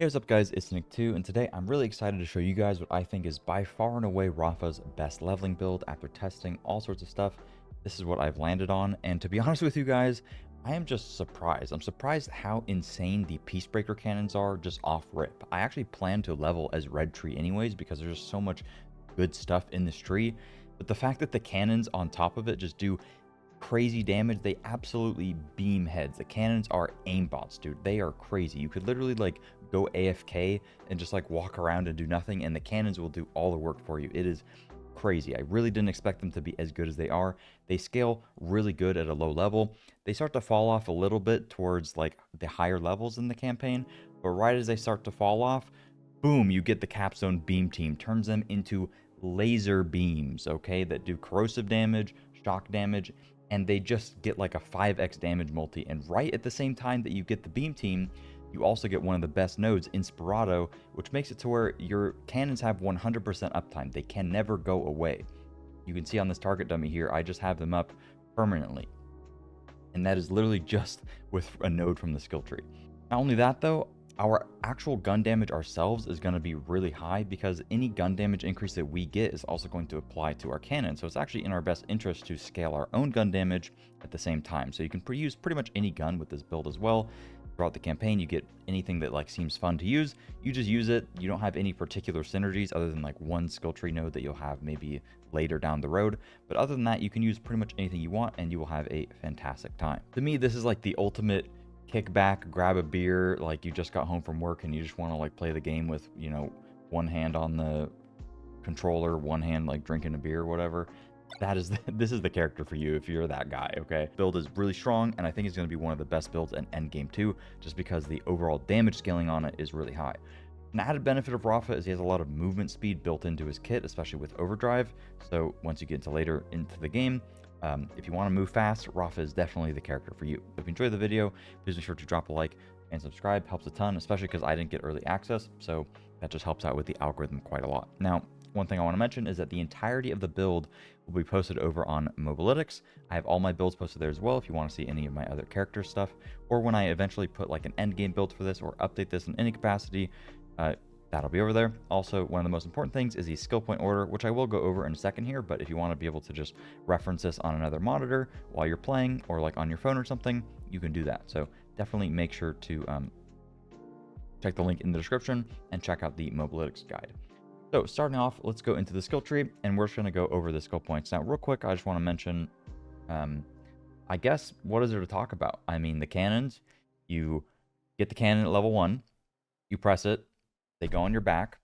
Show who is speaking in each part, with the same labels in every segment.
Speaker 1: Hey, what's up guys, it's Nick2, and today I'm really excited to show you guys what I think is by far and away Rafa's best leveling build. After testing all sorts of stuff, this is what I've landed on, and to be honest with you guys, I am just surprised. I'm surprised how insane the Peacebreaker cannons are just off rip. I actually plan to level as Red Tree anyways because there's just so much good stuff in this tree, but the fact that the cannons on top of it just do crazy damage, they absolutely beam heads. The cannons are aimbots, dude. They are crazy. You could literally like go AFK and just like walk around and do nothing, and the cannons will do all the work for you. It is crazy. I really didn't expect them to be as good as they are. They scale really good at a low level. They start to fall off a little bit towards like the higher levels in the campaign, but right as they start to fall off, boom, you get the capstone beam team. Turns them into laser beams, okay, that do corrosive damage, shock damage, and they just get like a 5x damage multi. And right at the same time that you get the beam team, you also get one of the best nodes, Inspirato, which makes it to where your cannons have 100% uptime. They can never go away. You can see on this target dummy here, I just have them up permanently. And that is literally just with a node from the skill tree. Not only that though, our actual gun damage ourselves is going to be really high because any gun damage increase that we get is also going to apply to our cannon. So it's actually in our best interest to scale our own gun damage at the same time. So you can use pretty much any gun with this build as well. Throughout the campaign, you get anything that like seems fun to use, you just use it. You don't have any particular synergies other than like one skill tree node that you'll have maybe later down the road. But other than that, you can use pretty much anything you want and you will have a fantastic time. To me, this is like the ultimate kick back, grab a beer, like you just got home from work and you just want to like play the game with, you know, one hand on the controller, one hand like drinking a beer or whatever. This is the character for you if you're that guy, okay? Build is really strong, and I think it's going to be one of the best builds in endgame too, just because the overall damage scaling on it is really high. An added benefit of Rafa is he has a lot of movement speed built into his kit, especially with overdrive. So once you get into later into the game, if you want to move fast, Rafa is definitely the character for you. If you enjoyed the video, please be sure to drop a like and subscribe. Helps a ton, especially because I didn't get early access, so that just helps out with the algorithm quite a lot. Now, one thing I want to mention is that the entirety of the build will be posted over on Mobalytics. I have all my builds posted there as well if you want to see any of my other character stuff, or when I eventually put like an end game build for this or update this in any capacity, that'll be over there. Also, one of the most important things is the skill point order, which I will go over in a second here, but if you want to be able to just reference this on another monitor while you're playing or like on your phone or something, you can do that. So definitely make sure to check the link in the description and check out the Mobalytics guide. So starting off, let's go into the skill tree, and we're just going to go over the skill points. Now, real quick, I just want to mention, I guess, what is there to talk about? I mean, the cannons, you get the cannon at level 1, you press it, they go on your back,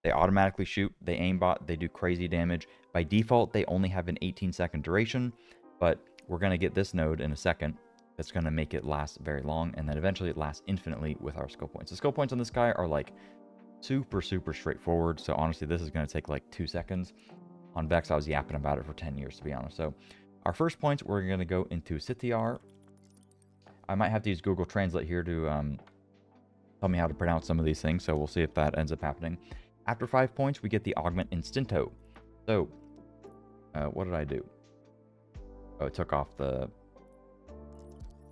Speaker 1: they automatically shoot, they aimbot, they do crazy damage. By default, they only have an 18-second duration, but we're going to get this node in a second that's going to make it last very long, and then eventually it lasts infinitely with our skill points. The skill points on this guy are like super straightforward, so honestly this is going to take like 2 seconds. On Vex I was yapping about it for 10 years to be honest. So our first points, we're going to go into CTR. I might have to use Google Translate here to tell me how to pronounce some of these things, so we'll see if that ends up happening. After 5 points we get the Augment Instinto. So what did I do? Oh, it took off the...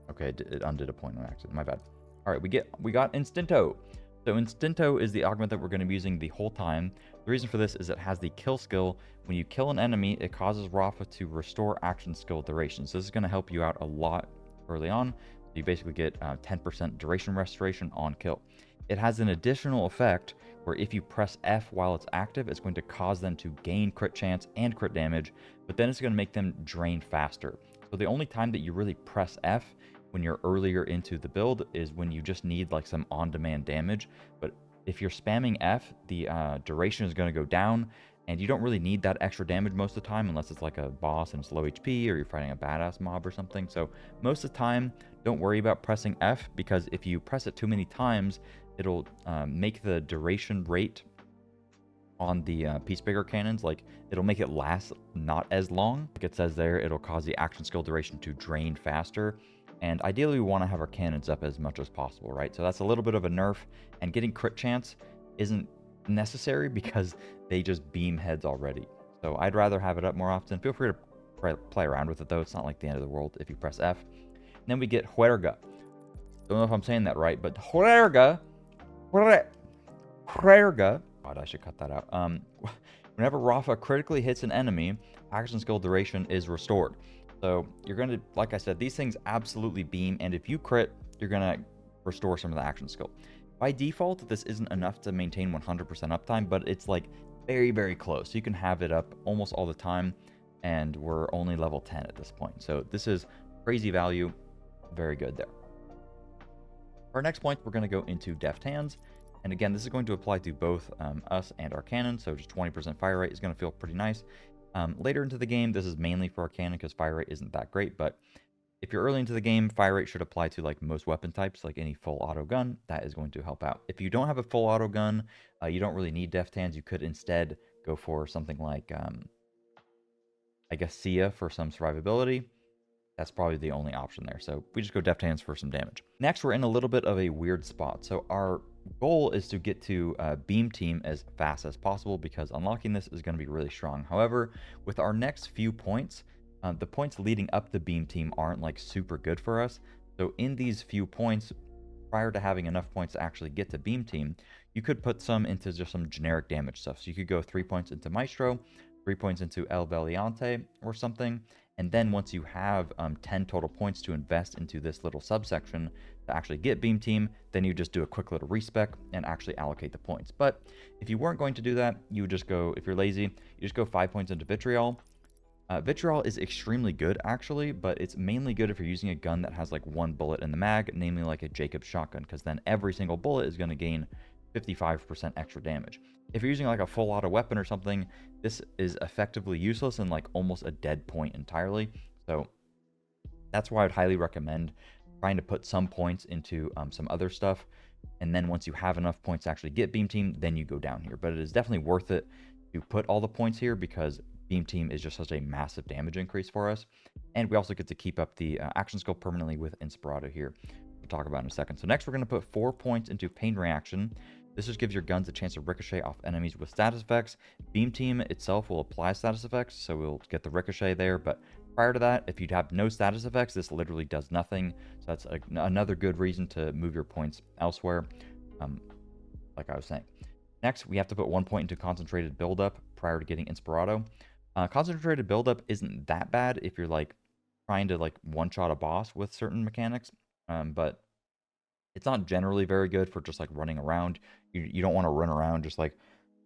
Speaker 1: Okay, it undid a point on accident, my bad. All right, we got Instinto. So Instinto is the augment that we're going to be using the whole time. The reason for this is it has the kill skill. When you kill an enemy, it causes Rafa to restore action skill duration. So this is going to help you out a lot early on. You basically get 10% duration restoration on kill. It has an additional effect where if you press F while it's active, it's going to cause them to gain crit chance and crit damage, but then it's going to make them drain faster. So the only time that you really press F when you're earlier into the build is when you just need like some on-demand damage. But if you're spamming F, the duration is going to go down, and you don't really need that extra damage most of the time unless it's like a boss and it's low HP or you're fighting a badass mob or something. So most of the time, don't worry about pressing F, because if you press it too many times, it'll make the duration rate on the Peacebreaker cannons, like it'll make it last not as long. Like it says there, it'll cause the action skill duration to drain faster. And ideally, we want to have our cannons up as much as possible, right? So that's a little bit of a nerf, and getting crit chance isn't necessary because they just beam heads already. So I'd rather have it up more often. Feel free to play around with it, though. It's not like the end of the world if you press F. And then we get Huerga. Don't know if I'm saying that right, but Huerga Juerga. God, I should cut that out. Whenever Rafa critically hits an enemy, action skill duration is restored. So you're going to, like I said, these things absolutely beam, and if you crit, you're going to restore some of the action skill. By default, this isn't enough to maintain 100% uptime, but it's like very, very close. You can have it up almost all the time, and we're only level 10 at this point. So this is crazy value. Very good there. For our next point, we're going to go into Deft Hands. And again, this is going to apply to both us and our cannon. So just 20% fire rate is going to feel pretty nice. Later into the game, this is mainly for our cannon because fire rate isn't that great. But if you're early into the game, fire rate should apply to like most weapon types, like any full auto gun. That is going to help out. If you don't have a full auto gun, you don't really need Deft Hands. You could instead go for something like, I guess, Sia for some survivability. That's probably the only option there. So we just go Deft Hands for some damage. Next, we're in a little bit of a weird spot. So our goal is to get to Beam Team as fast as possible because unlocking this is going to be really strong. However, with our next few points, the points leading up to Beam Team aren't like super good for us. So in these few points, prior to having enough points to actually get to Beam Team, you could put some into just some generic damage stuff. So you could go 3 points into Maestro, 3 points into El Valiente or something. And then once you have 10 total points to invest into this little subsection to actually get Beam Team, then you just do a quick little respec and actually allocate the points. But if you weren't going to do that, you would just go, if you're lazy, you just go 5 points into Vitriol. Vitriol is extremely good actually, but it's mainly good if you're using a gun that has like 1 bullet in the mag, namely like a Jacobs shotgun, because then every single bullet is going to gain 55% extra damage. If you're using like a full auto weapon or something, this is effectively useless and like almost a dead point entirely. So that's why I'd highly recommend trying to put some points into some other stuff. And then once you have enough points to actually get Beam Team, then you go down here. But it is definitely worth it to put all the points here because Beam Team is just such a massive damage increase for us. And we also get to keep up the action skill permanently with Inspirato here. We'll talk about in a second. So next we're going to put 4 points into Pain Reaction. This just gives your guns a chance to ricochet off enemies with status effects. Beam Team itself will apply status effects, so we'll get the ricochet there. But prior to that, if you'd have no status effects, this literally does nothing. So that's another good reason to move your points elsewhere, like I was saying. Next, we have to put 1 point into Concentrated Buildup prior to getting Inspirato. Concentrated Buildup isn't that bad if you're like trying to like one-shot a boss with certain mechanics, but it's not generally very good for just like running around. You don't want to run around just like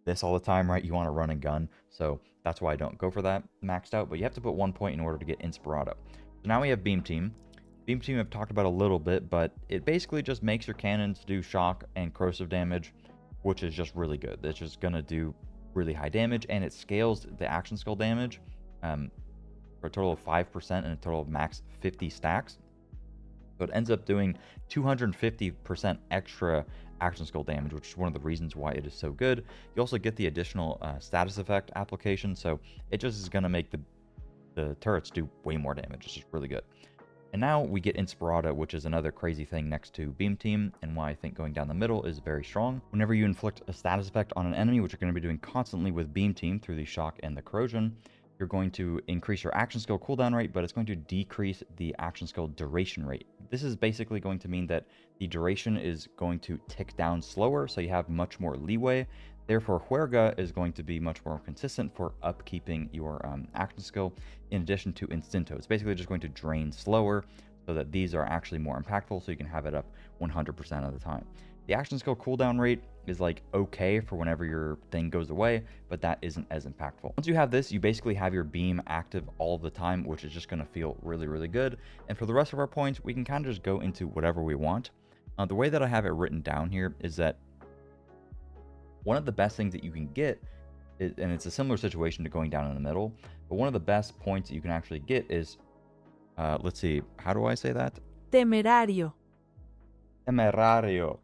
Speaker 1: this all the time, right? You want to run and gun. So that's why I don't go for that maxed out. But you have to put 1 point in order to get Inspirato. So now we have Beam Team. Beam Team I've talked about a little bit, but it basically just makes your cannons do shock and corrosive damage, which is just really good. It's just going to do really high damage, and it scales the action skill damage for a total of 5% and a total of max 50 stacks. So it ends up doing 250% extra action skill damage, which is one of the reasons why it is so good. You also get the additional status effect application, so it just is going to make the turrets do way more damage. It's just really good. And now we get Inspirato, which is another crazy thing next to Beam Team, and why I think going down the middle is very strong. Whenever you inflict a status effect on an enemy, which you're going to be doing constantly with Beam Team through the shock and the corrosion, you're going to increase your action skill cooldown rate, but it's going to decrease the action skill duration rate. This is basically going to mean that the duration is going to tick down slower, so you have much more leeway. Therefore, Juerga is going to be much more consistent for upkeeping your action skill in addition to Instinto. It's basically just going to drain slower so that these are actually more impactful, so you can have it up 100% of the time. The action skill cooldown rate is like okay for whenever your thing goes away, but that isn't as impactful. Once you have this, you basically have your beam active all the time, which is just going to feel really, really good. And for the rest of our points, we can kind of just go into whatever we want. The way that I have it written down here is that one of the best things that you can get, and it's a similar situation to going down in the middle, but one of the best points that you can actually get is, let's see, how do I say that?
Speaker 2: Temerario.
Speaker 1: Temerario.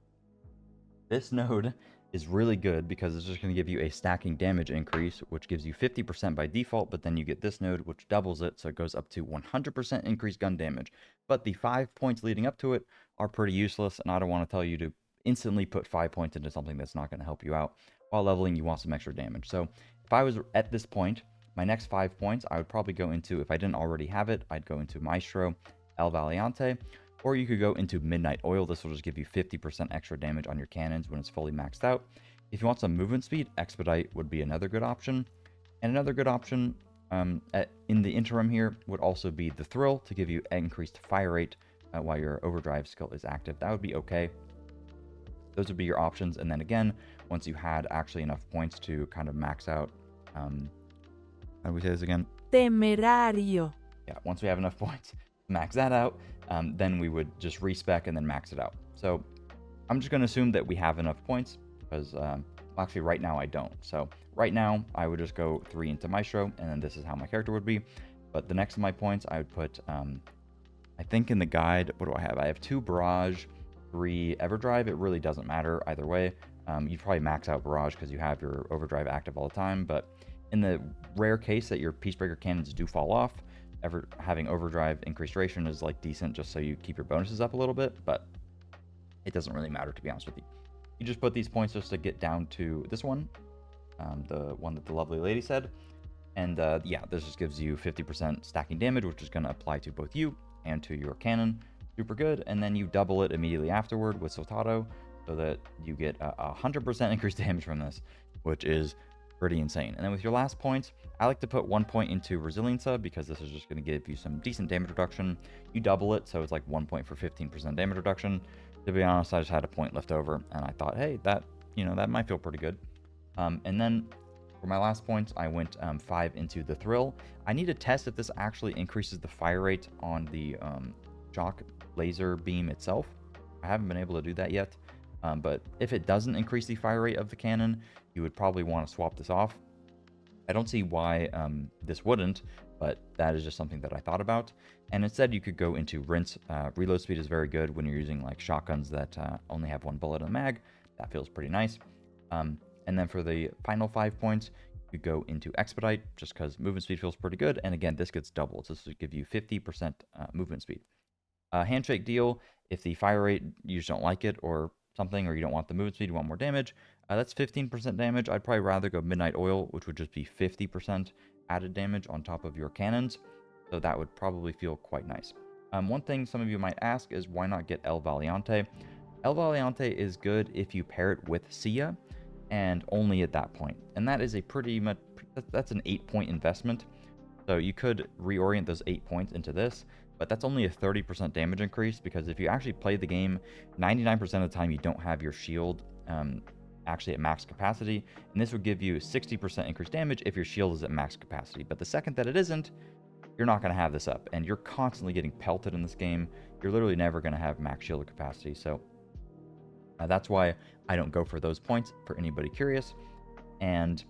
Speaker 1: This node is really good because it's just going to give you a stacking damage increase, which gives you 50% by default, but then you get this node, which doubles it, so it goes up to 100% increased gun damage. But the 5 points leading up to it are pretty useless, and I don't want to tell you to instantly put 5 points into something that's not going to help you out. While leveling, you want some extra damage. So if I was at this point, my next 5 points, I would probably go into, if I didn't already have it, I'd go into Maestro, El Valiente, or you could go into Midnight Oil. This will just give you 50% extra damage on your cannons when it's fully maxed out. If you want some movement speed, Expedite would be another good option. And another good option in the interim here would also be the Thrill to give you increased fire rate while your overdrive skill is active. That would be okay. Those would be your options. And then again, once you had actually enough points to kind of max out, how do we say this again?
Speaker 2: Temerario.
Speaker 1: Yeah, once we have enough points to max that out, then we would just respec and then max it out. So I'm just going to assume that we have enough points because actually right now I don't. So right now I would just go 3 into Maestro, and then this is how my character would be. But the next of my points I would put, I think in the guide, what do I have? I have 2 Barrage, 3 Everdrive. It really doesn't matter either way. You'd probably max out Barrage because you have your Overdrive active all the time. But in the rare case that your Peacebreaker cannons do fall off, having Overdrive increased duration is like decent just so you keep your bonuses up a little bit. But it doesn't really matter, to be honest with you. You just put these points just to get down to this one, the one that the lovely lady said. And yeah, this just gives you 50% stacking damage, which is going to apply to both you and to your cannon. Super good. And then you double it immediately afterward with Sotato so that you get 100% increased damage from this, which is pretty insane. And then with your last points, I like to put 1 point into Resilienza because this is just going to give you some decent damage reduction. You double it, so it's like 1 point for 15% damage reduction. To be honest, I just had a point left over, and I thought, hey, that might feel pretty good. And then for my last points, I went 5 into the Thrill. I need to test if this actually increases the fire rate on the shock laser beam itself. I haven't been able to do that yet, but if it doesn't increase the fire rate of the cannon, you would probably want to swap this off. I don't see why this wouldn't, but that is just something that I thought about. And instead, you could go into Rinse. Reload speed is very good when you're using like shotguns that only have 1 bullet in the mag. That feels pretty nice. And then for the final 5 points, you go into Expedite just because movement speed feels pretty good. And again, this gets doubled. So this would give you 50% movement speed. Handshake deal, if the fire rate, you just don't like it or something, or you don't want the movement speed, you want more damage, that's 15% damage. I'd probably rather go Midnight Oil, which would just be 50% added damage on top of your cannons. So that would probably feel quite nice. One thing some of you might ask is why not get El Valiante? El Valiante is good if you pair it with Sia, and only at that point. And that is a pretty much, that's an 8-point investment. So you could reorient those 8 points into this, but that's only a 30% damage increase because if you actually play the game, 99% of the time you don't have your shield actually at max capacity, and this would give you 60% increased damage if your shield is at max capacity. But the second that it isn't, you're not going to have this up, and you're constantly getting pelted in this game. You're literally never going to have max shield capacity, so that's why I don't go for those points, for anybody curious. And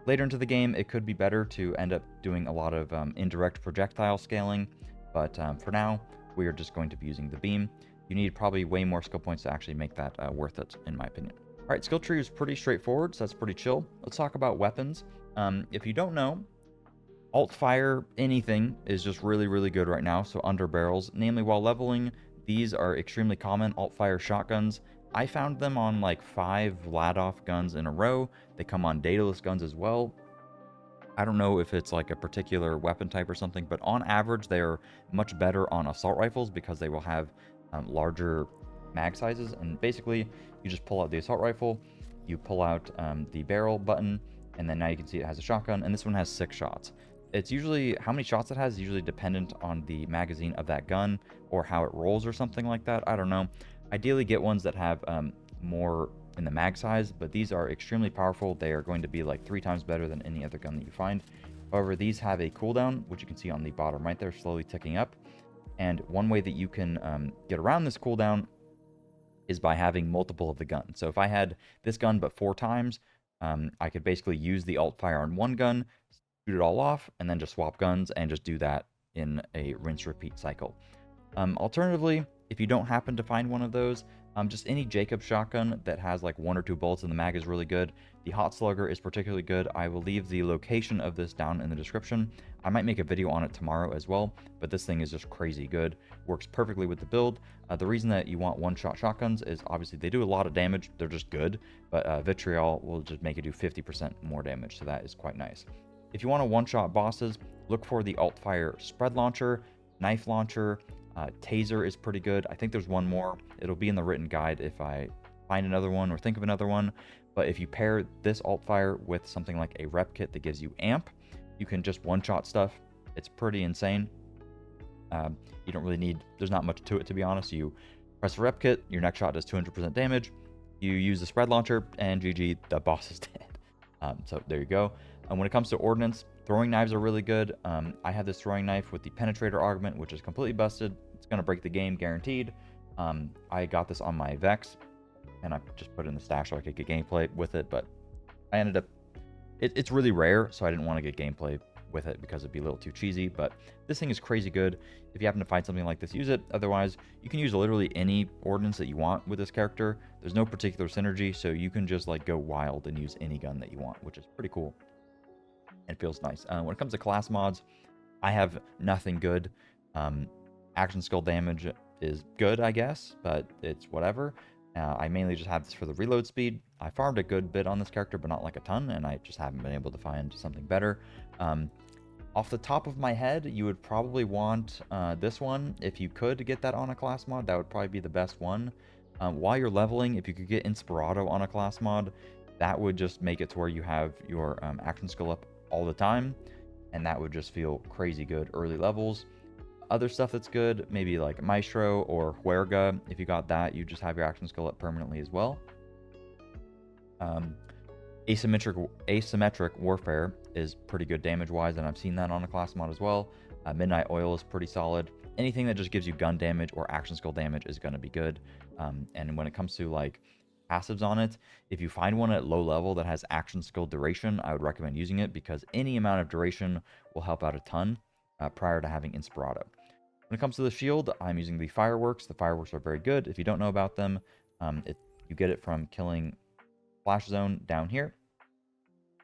Speaker 1: later into the game, it could be better to end up doing a lot of indirect projectile scaling, but for now, we are just going to be using the beam. You need probably way more skill points to actually make that worth it, in my opinion. All right, skill tree is pretty straightforward, so that's pretty chill. Let's talk about weapons. If you don't know, alt fire anything is just really, really good right now. So under barrels, namely while leveling, these are extremely common. Alt fire shotguns. I found them on like 5 Vladoff guns in a row. They come on Daedalus guns as well. I don't know if it's like a particular weapon type or something, but on average, they're much better on assault rifles because they will have larger mag sizes. And basically, you just pull out the assault rifle, you pull out the barrel button, and then now you can see it has a shotgun, and this one has 6 shots. It's usually, how many shots it has is usually dependent on the magazine of that gun or how it rolls or something like that. I don't know. Ideally, get ones that have more in the mag size, but these are extremely powerful. They are going to be like 3 times better than any other gun that you find. However, these have a cooldown, which you can see on the bottom right there, slowly ticking up. And one way that you can get around this cooldown is by having multiple of the gun. So if I had this gun but 4 times, I could basically use the alt fire on one gun, shoot it all off, and then just swap guns and just do that in a rinse repeat cycle. Alternatively, if you don't happen to find one of those, just any Jacob shotgun that has like 1 or 2 bullets in the mag is really good. The Hot Slugger is particularly good. I will leave the location of this down in the description. I might make a video on it tomorrow as well, but this thing is just crazy good. Works perfectly with the build. The reason that you want one-shot shotguns is obviously they do a lot of damage. They're just good, but Vitriol will just make it do 50% more damage, so that is quite nice. If you want to one-shot bosses, look for the alt fire spread launcher, knife launcher. Taser is pretty good. I think there's one more. It'll be in the written guide if I find another one or think of another one. But if you pair this alt fire with something like a Repkit that gives you amp, you can just one-shot stuff. It's pretty insane. You don't really need, there's not much to it, to be honest. You press the Repkit, your next shot does 200% damage. You use the spread launcher, and GG, the boss is dead. So there you go. And when it comes to Ordnance, throwing knives are really good. I have this throwing knife with the penetrator augment, which is completely busted. It's going to break the game, guaranteed. I got this on my Vex, and I just put it in the stash so I could get gameplay with it, but I ended up, it's really rare, so I didn't want to get gameplay with it because it'd be a little too cheesy. But this thing is crazy good. If you happen to find something like this, use it. Otherwise, you can use literally any ordnance that you want with this character. There's no particular synergy, so you can just like go wild and use any gun that you want, which is pretty cool. It feels nice. When it comes to class mods, I have nothing good. Action skill damage is good, I guess, but it's whatever. I mainly just have this for the reload speed. I farmed a good bit on this character, but not like a ton, and I just haven't been able to find something better. Off the top of my head, you would probably want this one. If you could get that on a class mod, that would probably be the best one. While you're leveling, if you could get Inspirato on a class mod, that would just make it to where you have your action skill up all the time, and that would just feel crazy good early levels. Other stuff that's good, maybe like Maestro or Huerga. If you got that, you just have your action skill up permanently as well. Asymmetric Warfare is pretty good damage-wise, and I've seen that on a class mod as well. Midnight Oil is pretty solid. Anything that just gives you gun damage or action skill damage is going to be good. And when it comes to like passives on it, if you find one at low level that has action skill duration, I would recommend using it, because any amount of duration will help out a ton prior to having Inspirato. When it comes to the shield, I'm using the Fireworks. The Fireworks are very good. If you don't know about them, you get it from killing Splash Zone down here.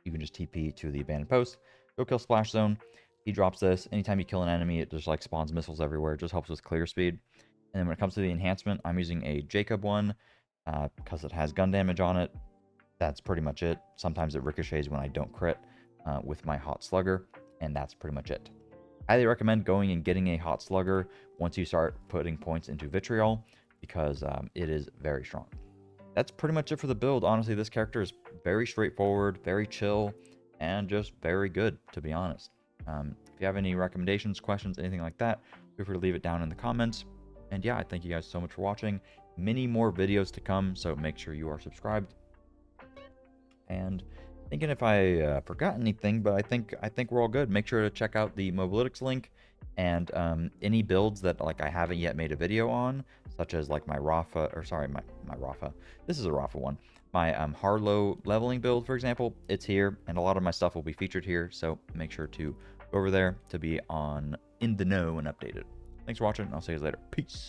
Speaker 1: You can just TP to the abandoned post, go kill Splash Zone. He drops this. Anytime you kill an enemy, it just like spawns missiles everywhere. It just helps with clear speed. And then when it comes to the enhancement, I'm using a Jacob one because it has gun damage on it. That's pretty much it. Sometimes it ricochets when I don't crit with my Hot Slugger, and that's pretty much it. Highly recommend going and getting a Hot Slugger once you start putting points into Vitriol, because it is very strong. That's pretty much it for the build. Honestly, this character is very straightforward, very chill, and just very good, to be honest. If you have any recommendations, questions, anything like that, feel free to leave it down in the comments. And yeah, I thank you guys so much for watching. Many more videos to come, so make sure you are subscribed. And thinking if I forgot anything, but I think we're all good. Make sure to check out the Mobalytics link, and any builds that like I haven't yet made a video on, such as like my Rafa, or sorry, my Rafa. This is a Rafa one. My Harlow leveling build, for example, it's here, and a lot of my stuff will be featured here. So make sure to go over there to be in the know and updated. Thanks for watching. I'll see you guys later. Peace.